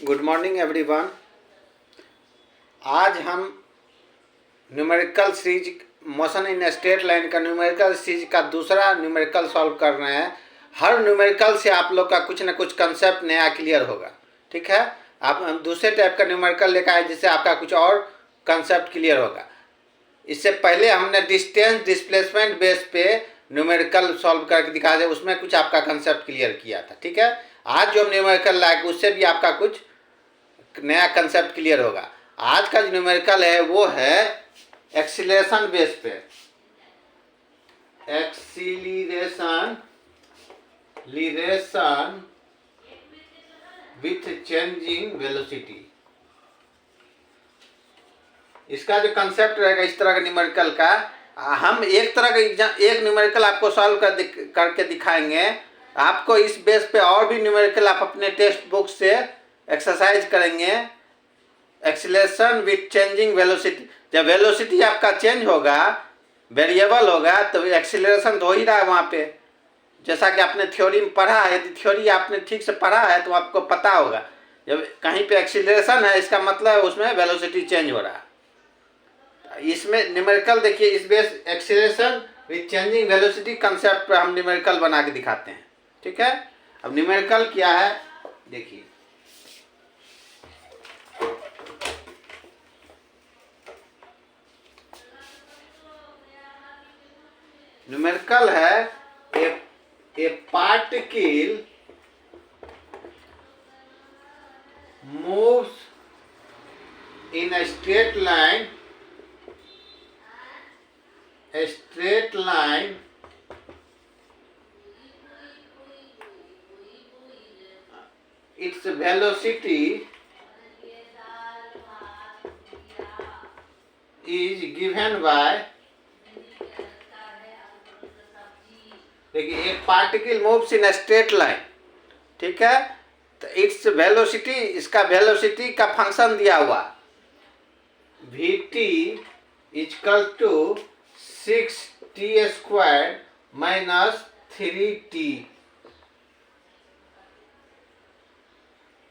Good morning everyone. आज हम numerical series motion in straight line का न्यूमेरिकल सीरीज का दूसरा न्यूमेरिकल सॉल्व कर रहे हैं। हर न्यूमेरिकल से आप लोग का कुछ ना कुछ कंसेप्ट नया क्लियर होगा। ठीक है, आप हम दूसरे टाइप का न्यूमेरिकल लेकर आए जिससे आपका कुछ और कंसेप्ट क्लियर होगा। इससे पहले हमने डिस्टेंस डिस्प्लेसमेंट बेस पे न्यूमेरिकल सॉल्व करके दिखा दे, उसमें कुछ आपका कंसेप्ट क्लियर किया था। ठीक है, आज जो हम न्यूमेरिकल लाएंगे उससे भी आपका कुछ नया कंसेप्ट क्लियर होगा। आज का जो न्यूमेरिकल है वो है एक्सीलरेशन बेस पे, एक्सीलरेशन विथ चेंजिंग वेलोसिटी। इसका जो कंसेप्ट रहेगा इस तरह का न्यूमेरिकल का, हम एक तरह का एक न्यूमेरिकल आपको सॉल्व करके दिखाएंगे। आपको इस बेस पे और भी न्यूमेरिकल आप अपने टेक्स्ट बुक से एक्सरसाइज करेंगे। एक्सीलरेशन विथ चेंजिंग वेलोसिटी, जब वेलोसिटी आपका चेंज होगा, वेरिएबल होगा, तो एक्सीलरेशन तो हो ही रहा है वहाँ पे। जैसा कि आपने थ्योरी में पढ़ा है, यदि थ्योरी आपने ठीक से पढ़ा है तो आपको पता होगा जब कहीं पे एक्सीलरेशन है इसका मतलब उसमें वेलोसिटी चेंज हो रहा है। इसमें न्यूमेरिकल देखिए, इस base acceleration with changing velocity concept पर हम न्यूमेरिकल बना के दिखाते हैं। ठीक है, अब न्यूमेरिकल क्या है देखिए। न्यूमेरिकल है ए particle moves in a straight line its velocity is given by, देखिए एक particle moves in straight line. ठीक है, तो इट्स वेलोसिटी, इसका वेलोसिटी का फंक्शन दिया हुआ vt equal to 6t² minus 3t।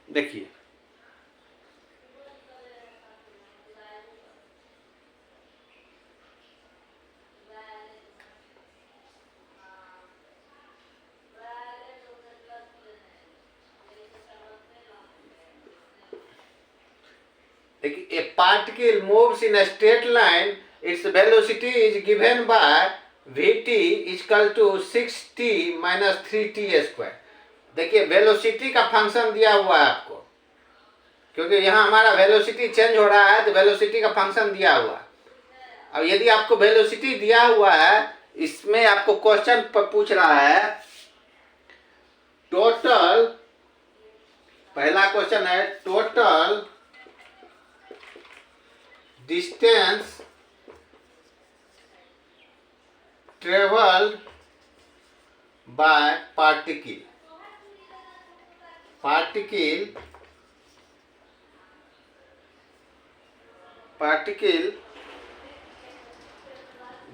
देखिए a particle moves in a straight line, its velocity is given by vt equal to 6t minus 3t²। देखिए velocity का फंक्शन दिया हुआ है आपको, क्योंकि यहाँ हमारा वेलोसिटी चेंज हो रहा है तो वेलोसिटी का फंक्शन दिया हुआ है। अब यदि आपको वेलोसिटी दिया हुआ है, इसमें आपको क्वेश्चन पूछ रहा है टोटल, पहला क्वेश्चन है total distance travelled by particle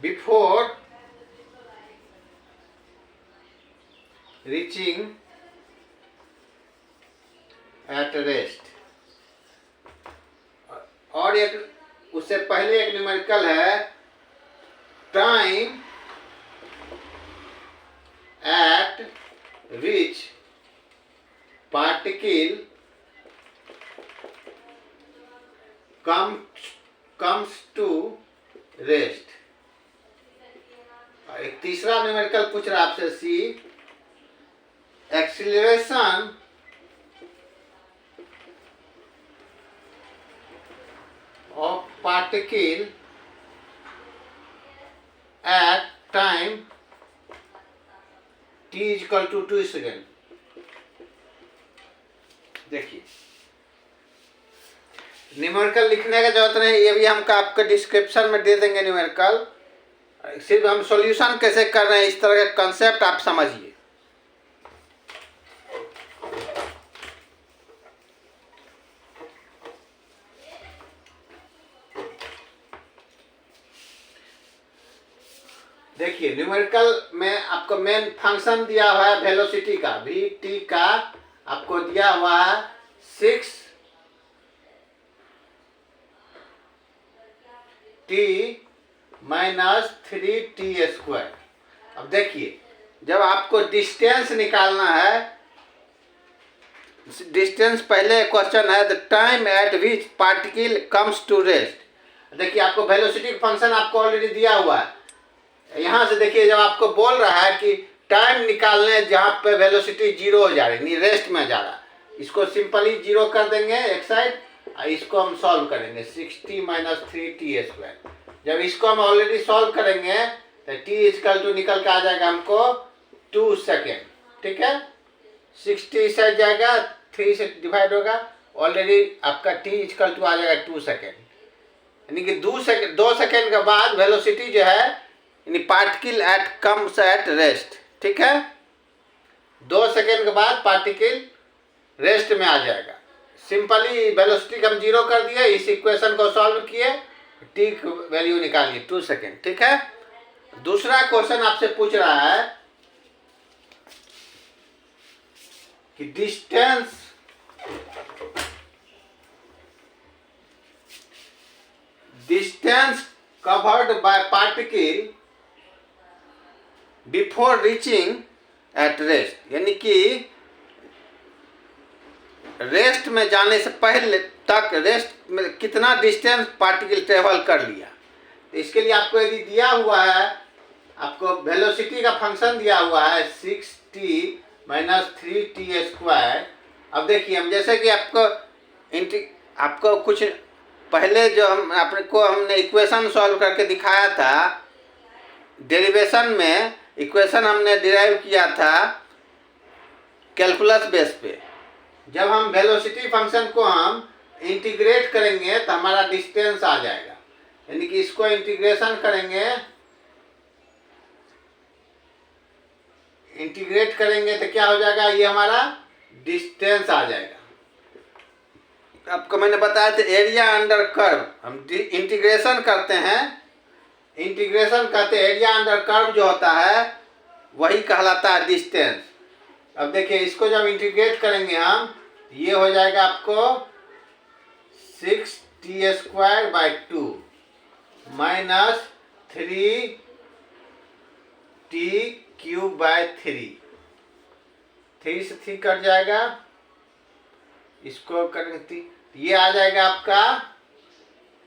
before reaching at rest. और एक उससे पहले एक न्यूमेरिकल है time at which particle comes to rest. एक तीसरा न्यूमेरिकल पूछ रहा है आपसे C, acceleration of particle at time t equal to 2 second. देखिए न्यूमेरिकल लिखने का जरूरत नहीं, ये भी हम आपको डिस्क्रिप्शन में दे देंगे न्यूमेरिकल। सिर्फ हम सॉल्यूशन कैसे कर रहे हैं इस तरह का कंसेप्ट आप समझिए। देखिए न्यूमेरिकल में आपको मेन फंक्शन दिया हुआ है वेलोसिटी का, वी टी का आपको दिया हुआ है 6 टी माइनस 3t²। अब देखिए, जब आपको डिस्टेंस निकालना है, डिस्टेंस पहले क्वेश्चन है, the time at which particle comes to rest. देखिए, आपको वेलोसिटी फंक्शन आपको ऑलरेडी दिया हुआ है। यहाँ से देखिए, जब आपको बोल रहा है कि टाइम निकालने जहाँ पे वेलोसिटी जीरो हो जा रही, रेस्ट में जा रहा, इसको सिंपली जीरो कर देंगे एक साइड, इसको हम सॉल्व करेंगे 60 माइनस 3t²। जब इसको हम ऑलरेडी सॉल्व करेंगे तो t इक्वल टू निकल के आ जाएगा हमको 2 सेकेंड। ठीक है, 60 से जाएगा, 3 से डिवाइड होगा, ऑलरेडी आपका t इक्वल टू आ जाएगा 2 सेकेंड। यानी कि 2 सेकेंड के बाद वेलोसिटी जो है, यानी particle at comes at rest. ठीक है, 2 सेकेंड के बाद पार्टिकल रेस्ट में आ जाएगा। सिंपली वेलोसिटी हम जीरो कर दिए, इस इक्वेशन को सॉल्व किए, टी वैल्यू निकालिए 2 सेकेंड। ठीक है, दूसरा क्वेश्चन आपसे पूछ रहा है कि distance covered by particle before reaching at rest, यानी कि रेस्ट में जाने से पहले तक रेस्ट में कितना डिस्टेंस पार्टिकल ट्रेवल कर लिया। तो इसके लिए आपको यदि दिया हुआ है, आपको वेलोसिटी का फंक्शन दिया हुआ है 6t माइनस 3t²। अब देखिए, हम जैसे कि आपको कुछ पहले जो हमने इक्वेशन सॉल्व करके दिखाया था, डेरिवेशन में इक्वेशन हमने डिराइव किया था कैलकुलस बेस पे। जब हम वेलोसिटी फंक्शन को हम इंटीग्रेट करेंगे तो हमारा डिस्टेंस आ जाएगा, यानी कि इसको इंटीग्रेशन करेंगे तो क्या हो जाएगा, ये हमारा डिस्टेंस आ जाएगा। आपको मैंने बताया था एरिया अंडर कर्व, हम इंटीग्रेशन करते हैं, एरिया अंडर कर्व जो होता है वही कहलाता है डिस्टेंस। अब देखिए, इसको जब इंटीग्रेट करेंगे हम, ये हो जाएगा आपको 6t²/2 माइनस 3t³ 3 से 3 कट जाएगा, इसको करेंगे, ये आ जाएगा आपका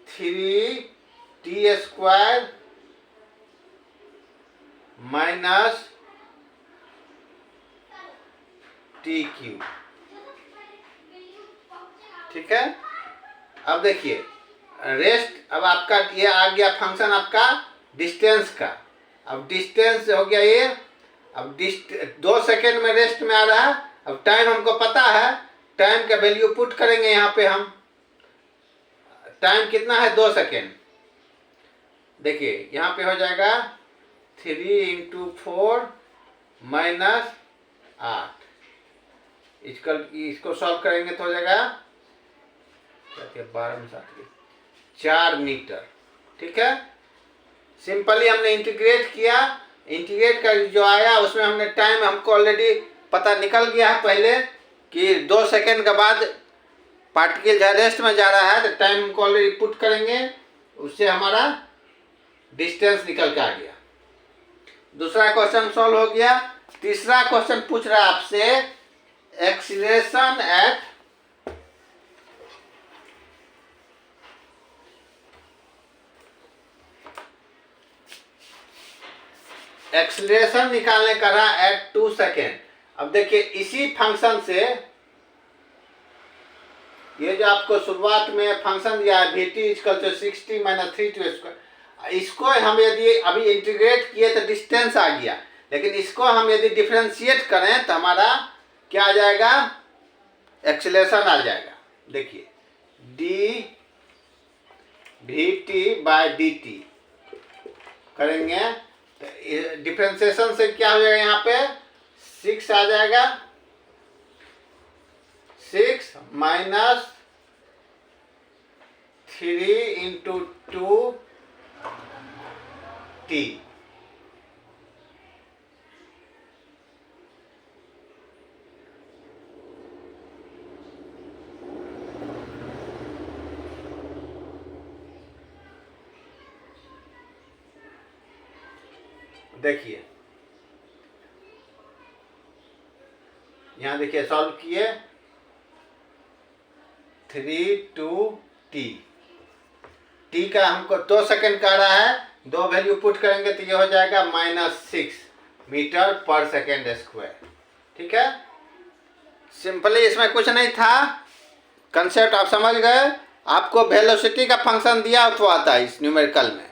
3t² माइनस t³। ठीक है, अब देखिए रेस्ट, अब आपका ये आ गया फंक्शन आपका डिस्टेंस का। अब डिस्टेंस हो गया ये, अब 2 सेकेंड में रेस्ट में आ रहा है। अब टाइम हमको पता है, टाइम का वैल्यू पुट करेंगे यहाँ पे हम, टाइम कितना है 2 सेकेंड। देखिए यहाँ पे हो जाएगा 3 × 4 माइनस 8, इसको सॉल्व करेंगे तो हो जाएगा 12 में 7 4 मीटर। ठीक है, सिंपली हमने इंटीग्रेट किया, इंटीग्रेट कर जो आया उसमें हमने टाइम हमको ऑलरेडी पता निकल गया है पहले कि 2 सेकेंड के बाद पार्टिकल जहाँ रेस्ट में जा रहा है, तो टाइम हमको ऑलरेडी पुट करेंगे, उससे हमारा डिस्टेंस निकल के आ गया। दूसरा क्वेश्चन सॉल्व हो गया। तीसरा क्वेश्चन पूछ रहा है आपसे एक्सीलरेशन निकालने का रहा एट 2 सेकेंड। अब देखिए, इसी फंक्शन से ये जो आपको शुरुआत में फंक्शन दिया है vt equal to 60 minus 3t², इसको हम यदि अभी इंटीग्रेट किए तो डिस्टेंस आ गया, लेकिन इसको हम यदि डिफरेंशिएट करें तो हमारा क्या आ जाएगा, एक्सीलरेशन आ जाएगा। देखिए dvt/dt करेंगे तो डिफरेंशिएशन से क्या हो जाएगा, यहाँ पे 6 आ जाएगा, 6 माइनस 3 × 2t। देखिए यहाँ देखिए सॉल्व किए 3 2 टी का हमको 2 सेकेंड का रहा है, 2 वैल्यू पुट करेंगे तो ये हो जाएगा -6 मीटर पर सेकेंड स्क्वायर। ठीक है, सिंपली इसमें कुछ नहीं था, कंसेप्ट आप समझ गए। आपको वेलोसिटी का फंक्शन दिया तो आता है इस न्यूमेरिकल में,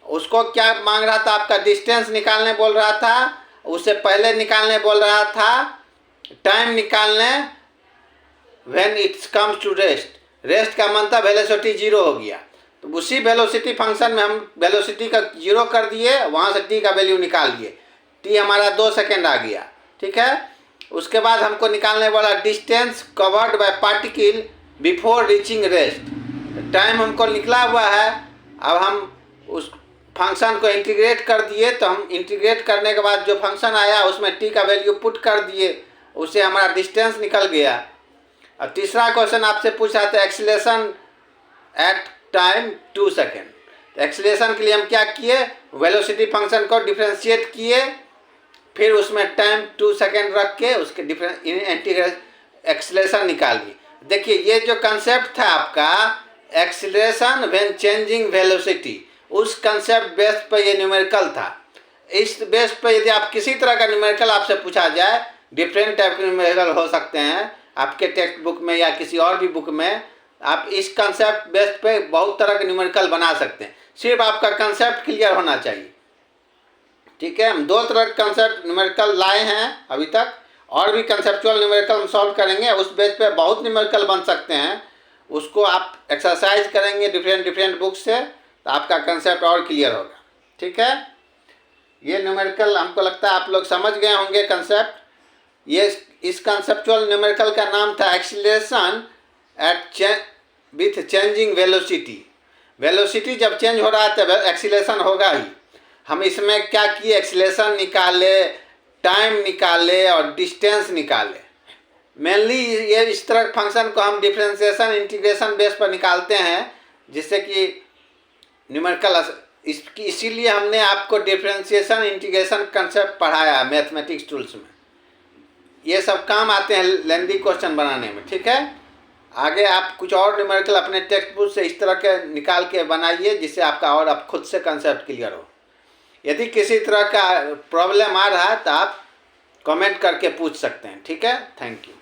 उसको क्या मांग रहा था, आपका डिस्टेंस निकालने बोल रहा था, उससे पहले निकालने बोल रहा था टाइम निकालने when it's comes to rest. Rest का मन था वेलोसिटी 0 हो गया, तो उसी वेलोसिटी फंक्शन में हम वेलोसिटी का 0 कर दिए, वहाँ से टी का वैल्यू निकाल लिए, टी हमारा 2 सेकेंड आ गया। ठीक है, उसके बाद हमको निकालने वाला distance covered by particle before reaching rest. Time हमको निकला हुआ है, अब हम उस फंक्शन को इंटीग्रेट कर दिए, तो हम इंटीग्रेट करने के बाद जो फंक्शन आया उसमें टी का वैल्यू पुट कर दिए, उससे हमारा डिस्टेंस निकल गया। और तीसरा क्वेश्चन आपसे पूछा था acceleration at time 2 second. Acceleration के लिए हम क्या किए, वेलोसिटी फंक्शन को डिफ्रेंशिएट किए, फिर उसमें टाइम 2 सेकेंड रख के उसके एक्सीलरेशन निकालिए। देखिए ये जो कंसेप्ट था आपका एक्सीलरेशन व्हेन चेंजिंग वेलोसिटी, उस कंसेप्ट बेस पर ये न्यूमेरिकल था। इस बेस पर यदि आप किसी तरह का न्यूमेरिकल आपसे पूछा जाए, डिफरेंट टाइप के न्यूमेरिकल हो सकते हैं आपके टेक्स्ट बुक में या किसी और भी बुक में, आप इस कंसेप्ट बेस पे बहुत तरह के न्यूमेरिकल बना सकते हैं, सिर्फ आपका कंसेप्ट क्लियर होना चाहिए। ठीक है, हम 2 तरह के कंसेप्ट न्यूमेरिकल लाए हैं अभी तक, और भी कंसेप्चुअल न्यूमेरिकल हम सॉल्व करेंगे, उस बेस पे बहुत न्यूमेरिकल बन सकते हैं। उसको आप एक्सरसाइज करेंगे डिफरेंट बुक से, तो आपका कंसेप्ट और क्लियर होगा। ठीक है, ये न्यूमेरिकल हमको लगता है आप लोग समझ गए होंगे कंसेप्ट। ये इस कंसेप्चुअल न्यूमेरिकल का नाम था acceleration at with changing velocity. Velocity जब चेंज हो रहा है तो एक्सीलरेशन होगा ही। हम इसमें क्या किए, एक्सीलरेशन निकाले, टाइम निकाले और डिस्टेंस निकाले। मेनली ये इस तरह फंक्शन को हम डिफरेंशिएशन इंटीग्रेशन बेस पर निकालते हैं, जिससे कि न्यूमेरिकल इसीलिए हमने आपको डिफरेंशिएशन इंटीग्रेशन कंसेप्ट पढ़ाया मैथमेटिक्स टूल्स में। ये सब काम आते हैं लेंदी क्वेश्चन बनाने में। ठीक है, आगे आप कुछ और न्यूमेरिकल अपने टेक्स्ट बुक से इस तरह के निकाल के बनाइए, जिससे आपका और आप खुद से कंसेप्ट क्लियर हो। यदि किसी तरह का प्रॉब्लम आ रहा है तो आप कमेंट करके पूछ सकते हैं। ठीक है, थैंक यू।